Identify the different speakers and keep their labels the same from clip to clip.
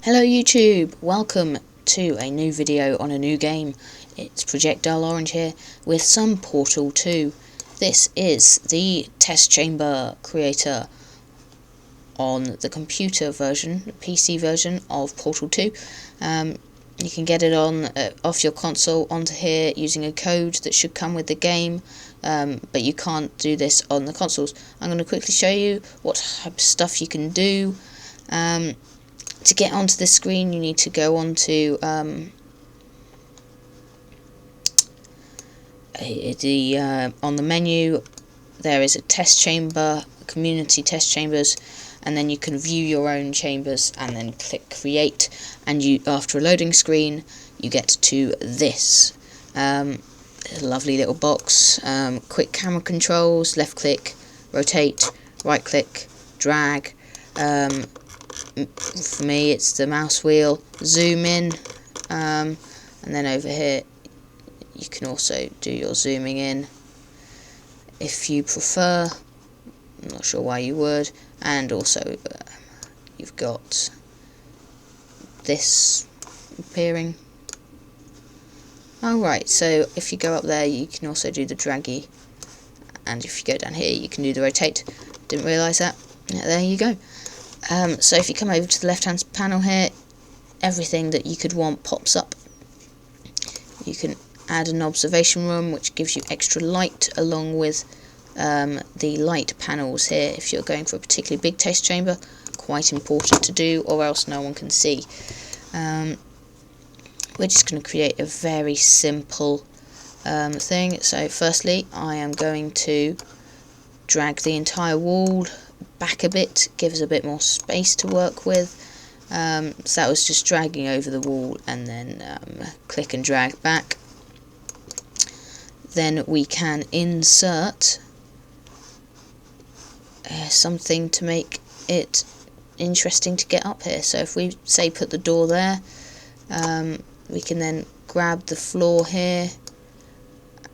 Speaker 1: Hello YouTube, welcome to a new video on a new game. It's Projectile Orange here with some Portal 2. This is the test chamber creator on the computer version, the PC version of Portal 2. You can get it on off your console onto here using a code that should come with the game, but you can't do this on the consoles. I'm going to quickly show you what type of stuff you can do. To get onto the screen, you need to go onto on the menu. There is a test chamber, community test chambers, and then you can view your own chambers and then click create, and you, after a loading screen, you get to this lovely little box. Quick camera controls: left click, rotate, right click, drag. For me it's the mouse wheel, zoom in, and then over here you can also do your zooming in if you prefer. I'm not sure why you would. And also you've got this appearing. Alright, so if you go up there you can also do the draggy, and if you go down here you can do the rotate. Didn't realise that. Yeah, there you go. So if you come over to the left hand panel here, everything that you could want pops up. You can add an observation room which gives you extra light, along with the light panels here if you're going for a particularly big test chamber. Quite important to do, or else no one can see. We're just going to create a very simple thing. So firstly I am going to drag the entire wall back a bit, gives a bit more space to work with. So that was just dragging over the wall, and then click and drag back. Then we can insert something to make it interesting to get up here. So if we say put the door there, we can then grab the floor here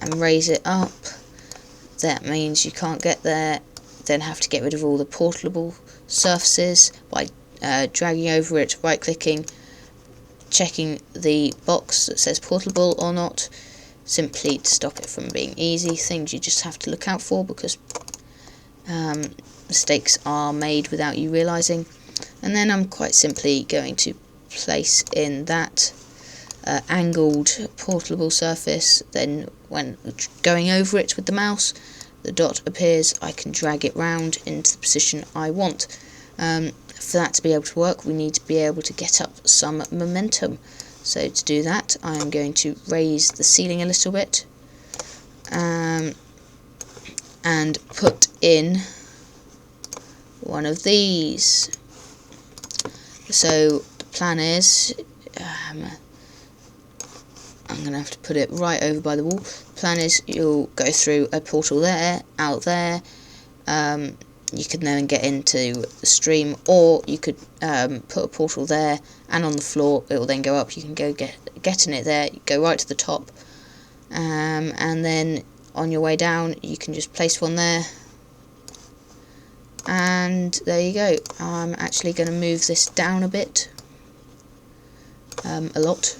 Speaker 1: and raise it up. That means you can't get there, then have to get rid of all the portable surfaces by dragging over it, right clicking, checking the box that says portable or not, simply to stop it from being easy. Things you just have to look out for, because mistakes are made without you realising. And then I'm quite simply going to place in that angled portable surface. Then when going over it with the mouse, the dot appears, I can drag it round into the position I want. For that to be able to work, we need to be able to get up some momentum. So to do that, I am going to raise the ceiling a little bit, and put in one of these. So the plan is, I'm going to have to put it right over by the wall. Plan is you'll go through a portal there, out there. You can then get into the stream, or you could put a portal there, and on the floor it will then go up. You can go get in it there, go right to the top, and then on your way down you can just place one there, and there you go. I'm actually going to move this down a bit, a lot,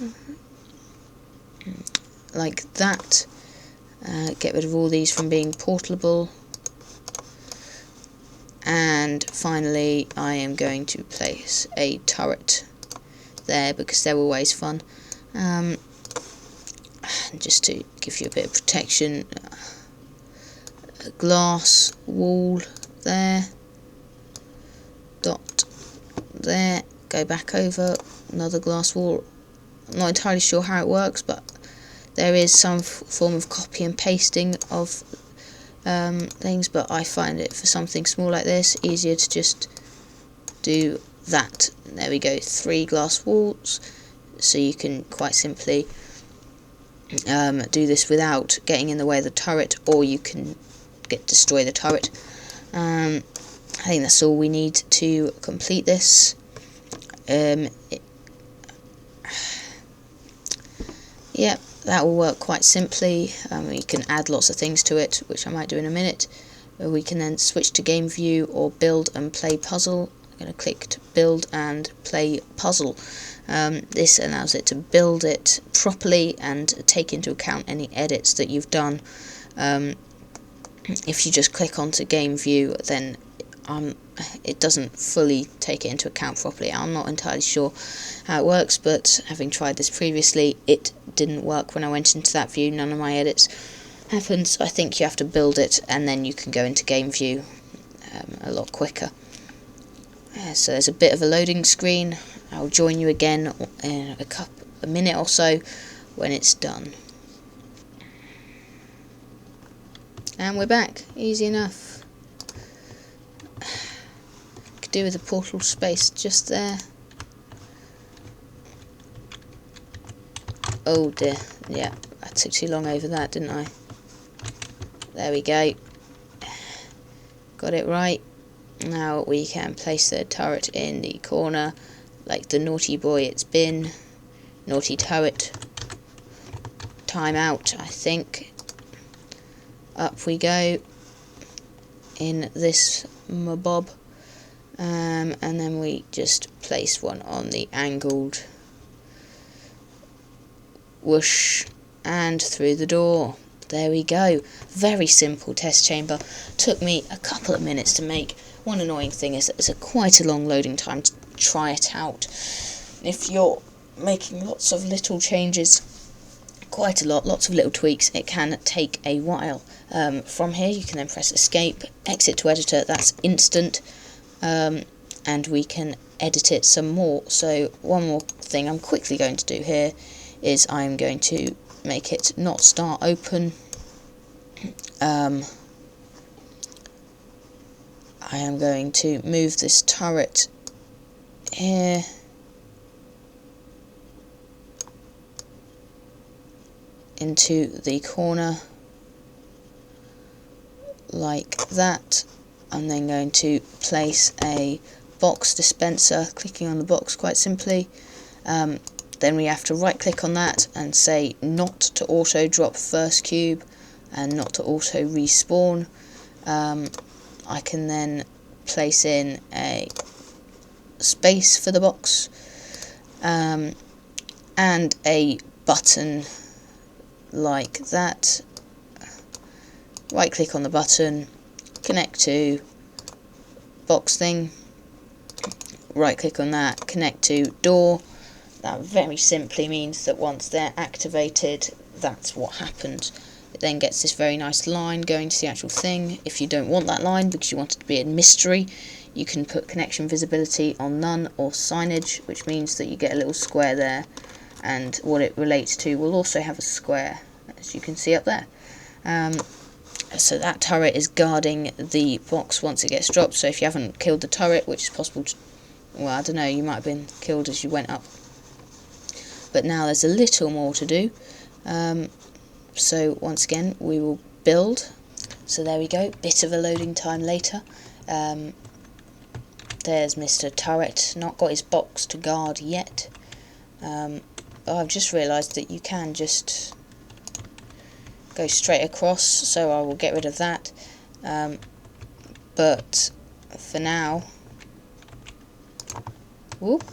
Speaker 1: like that. Get rid of all these from being portable, and finally I am going to place a turret there, because they're always fun. Just to give you a bit of protection, a glass wall there, dot there, go back over, another glass wall. I'm not entirely sure how it works, but there is some form of copy and pasting of things, but I find it, for something small like this, easier to just do that. There we go, 3 glass walls, so you can quite simply do this without getting in the way of the turret, or you can destroy the turret. I think that's all we need to complete this. Yeah, that will work quite simply. You can add lots of things to it, which I might do in a minute. We can then switch to game view or build and play puzzle. I'm going to click to build and play puzzle. This allows it to build it properly and take into account any edits that you've done. If you just click onto game view, then it doesn't fully take it into account properly. I'm not entirely sure how it works, but having tried this previously, it didn't work when I went into that view. None of my edits happened, so I think you have to build it and then you can go into game view a lot quicker. So there's a bit of a loading screen. I'll join you again in a minute or so when it's done. And we're back. Easy enough. Could do with a portal space just there. Oh dear. Yeah, I took too long over that, didn't I? There we go. Got it right. Now we can place the turret in the corner like the naughty boy it's been. Naughty turret. Time out, I think. Up we go in this mabob, and then we just place one on the angled whoosh and through the door. There we go. Very simple test chamber. Took me a couple of minutes to make. One annoying thing is that it's quite a long loading time to try it out. If you're making lots of little changes, lots of little tweaks, it can take a while. From here you can then press escape, exit to editor, that's instant, and we can edit it some more. So one more thing I'm quickly going to do here is I'm going to make it not start open. I am going to move this turret here into the corner like that. I'm then going to place a box dispenser, clicking on the box quite simply. Then we have to right click on that and say not to auto drop first cube and not to auto respawn. I can then place in a space for the box and a button like that. Right click on the button, connect to box thing, right click on that, connect to door. That very simply means that once they're activated, that's what happens. It then gets this very nice line going to the actual thing. If you don't want that line because you want it to be a mystery, you can put connection visibility on none or signage, which means that you get a little square there, and what it relates to will also have a square, as you can see up there. So that turret is guarding the box once it gets dropped. So if you haven't killed the turret, which is possible to, well, I don't know, you might have been killed as you went up. But now there's a little more to do. So once again we will build. So there we go, bit of a loading time later. There's Mr. Turret, not got his box to guard yet. But I've just realised that you can just go straight across, so I will get rid of that. But for now, whoop.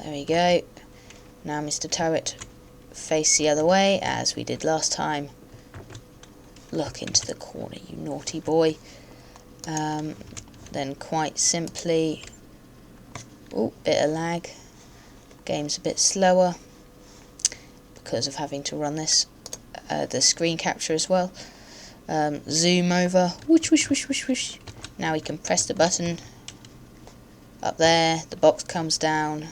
Speaker 1: There we go. Now Mr. Turret, face the other way as we did last time. Look into the corner, you naughty boy. Then quite simply, oh, bit of lag. Game's a bit slower because of having to run this. The screen capture as well. Zoom over. Whoosh, whoosh, whoosh, whoosh, whoosh. Now we can press the button. Up there, the box comes down.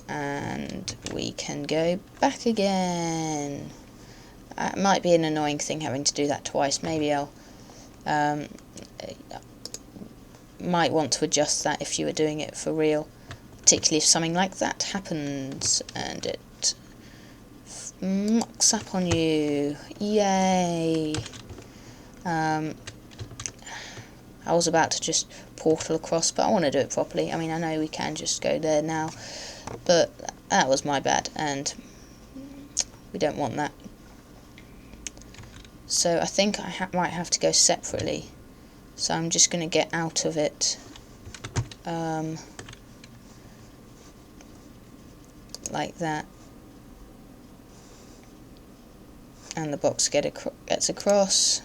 Speaker 1: And we can go back again. It might be an annoying thing having to do that twice. Maybe I'll might want to adjust that if you were doing it for real, particularly if something like that happens and it mucks up on you. Yay! I was about to just portal across, but I want to do it properly. I mean, I know we can just go there now, but that was my bad, and We don't want that. So I think I might have to go separately. So I'm just going to get out of it. Like that. And the box gets across.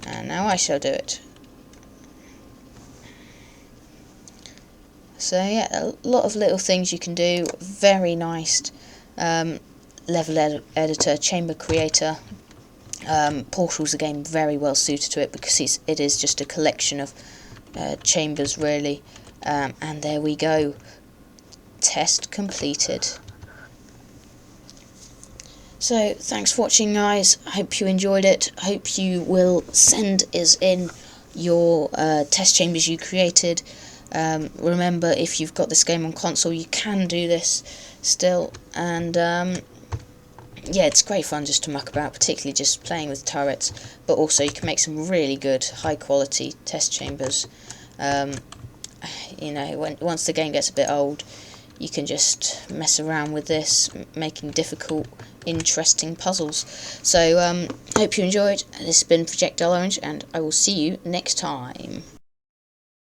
Speaker 1: And now I shall do it. So yeah, a lot of little things you can do. Very nice level editor, chamber creator. Portal's again very well suited to it because it is just a collection of chambers really. And there we go. Test completed. So thanks for watching, guys. I hope you enjoyed it. I hope you will send us in your test chambers you created. Remember, if you've got this game on console, you can do this still, and yeah, it's great fun just to muck about, particularly just playing with turrets, but also you can make some really good high quality test chambers. You know, once the game gets a bit old, you can just mess around with this, making difficult, interesting puzzles. So hope you enjoyed. This has been Projectile Orange, and I will see you next time.